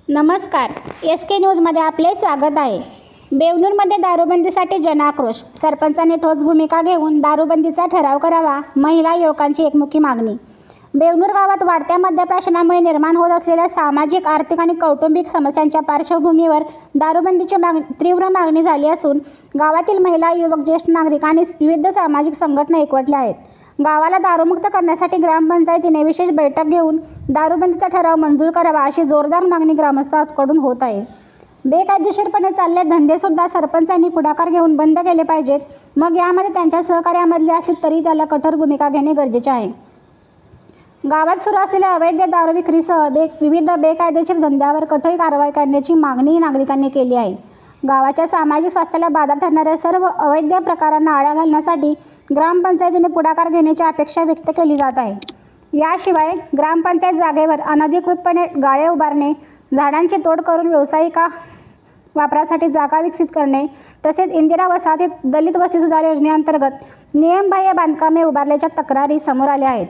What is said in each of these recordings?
नमस्कार. SK न्यूजमध्ये आपले स्वागत आहे. बेवनूरमध्ये दारूबंदीसाठी जनाक्रोश. सरपंचांनी ठोस भूमिका घेऊन दारूबंदीचा ठराव करावा, महिला युवकांची एकमुखी मागणी. बेवनूर गावात वाढत्या मद्यप्राशनामुळे निर्माण होत असलेल्या सामाजिक, आर्थिक आणि कौटुंबिक समस्यांच्या पार्श्वभूमीवर दारूबंदीची तीव्र मागणी झाली असून गावातील महिला, युवक, ज्येष्ठ नागरिक आणि विविध सामाजिक संघटना एकवटल्या आहेत. गावाला दारूमुक्त करण्यासाठी ग्रामपंचायतीने विशेष बैठक घेऊन दारूबंदीचा ठराव मंजूर करावा अशी जोरदार मागणी ग्रामस्थांकडून होत आहे. बेकायदेशीरपणे चाललेले धंदेसुद्धा सरपंचांनी पुढाकार घेऊन बंद केले पाहिजेत. मग यामध्ये त्यांच्या सहकार्यामधले असले तरी त्याला कठोर भूमिका घेणे गरजेचे आहे. गावात सुरू असलेल्या अवैध दारू विक्रीसह विविध बेकायदेशीर धंद्यावर कठोर कारवाई करण्याची मागणीही नागरिकांनी केली आहे. गावाच्या सामाजिक स्वास्थ्याला बाधा ठरणाऱ्या सर्व अवैध प्रकारांना आळा घालण्यासाठी ग्रामपंचायतीने पुढाकार घेण्याची अपेक्षा व्यक्त केली जात आहे. याशिवाय ग्रामपंचायत जागेवर अनधिकृतपणे गाळे उभारणे, झाडांची तोड करून व्यावसायिक वापरासाठी जागा विकसित करणे तसेच इंदिरा वसाहतीत दलित वस्ती सुधार योजनेअंतर्गत नियमबाह्य बांधकामे उभारल्याच्या तक्रारी समोर आल्या आहेत.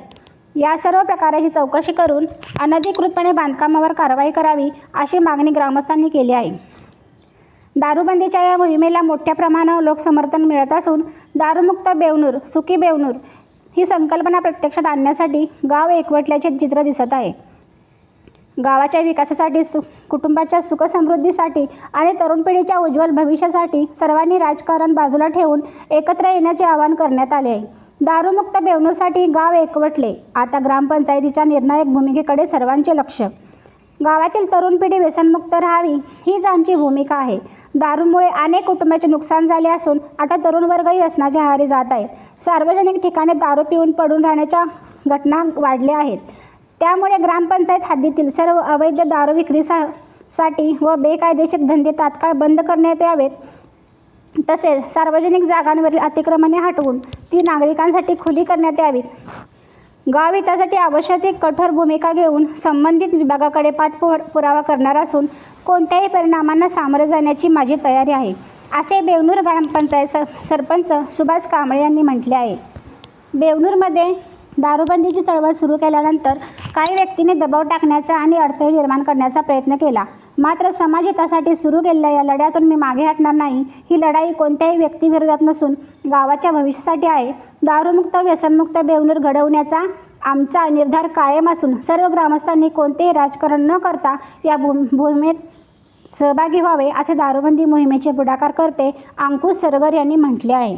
या सर्व प्रकाराची चौकशी करून अनधिकृतपणे बांधकामावर कारवाई करावी अशी मागणी ग्रामस्थांनी केली आहे. दारूबंदीच्या या मोहिमेला मोठ्या प्रमाणावर लोकसमर्थन मिळत असून दारूमुक्त बेवनूर, सुखी बेवनूर ही संकल्पना प्रत्यक्षात आणण्यासाठी गाव एकवटल्याचे चित्र दिसत आहे. गावाच्या विकासासाठी, कुटुंबाच्या सुखसमृद्धीसाठी आणि तरुण पिढीच्या उज्ज्वल भविष्यासाठी सर्वांनी राजकारण बाजूला ठेवून एकत्र येण्याचे आवाहन करण्यात आले आहे. दारूमुक्त बेवनूरसाठी गाव एकवटले. आता ग्रामपंचायतीच्या निर्णायक भूमिकेकडे सर्वांचे लक्ष. गावातील तरुण पिढी व्यसनमुक्त राहावी हीच आमची भूमिका आहे. दारूमुळे अनेक कुटुंबाचे नुकसान झाले असून आता तरुण वर्गही व्यसनाच्या आहारी जात आहे. सार्वजनिक ठिकाणी दारू पिऊन पडून राहण्याच्या घटना वाढल्या आहेत. त्यामुळे ग्रामपंचायत हद्दीतील सर्व अवैध दारू विक्रीसाठी व बेकायदेशीर धंदे तात्काळ बंद करण्यात यावेत. तसेच सार्वजनिक जागांवरील अतिक्रमणे हटवून ती नागरिकांसाठी खुली करण्यात यावीत. गाव हितासाठी आवश्यक ती कठोर भूमिका घेऊन संबंधित विभागाकडे पाठपुरावा करणार असून कोणत्याही परिणामांना सामोरे जाण्याची माझी तयारी आहे, असे बेवनूर ग्रामपंचायत सरपंच सुभाष कांबळे यांनी म्हटले आहे. बेवनूरमध्ये दारूबंदीची चळवळ सुरू केल्यानंतर काही व्यक्तींनी दबाव टाकण्याचा आणि अडथळे निर्माण करण्याचा प्रयत्न केला. मात्र समाज हितासाठी सुरू केलेल्या या लढ्यातून मी मागे हटणार नाही. ही लढाई कोणत्याही व्यक्तीविरोधात नसून गावाच्या भविष्यासाठी आहे. दारूमुक्त, व्यसनमुक्त बेवनूर घडवण्याचा आमचा निर्धार कायम असून सर्व ग्रामस्थांनी कोणतेही राजकारण न करता या मोहिमेत सहभागी व्हावे, असे दारूबंदी मोहिमेचे पुढाकारकर्ते अंकुश सरगर यांनी म्हटले आहे.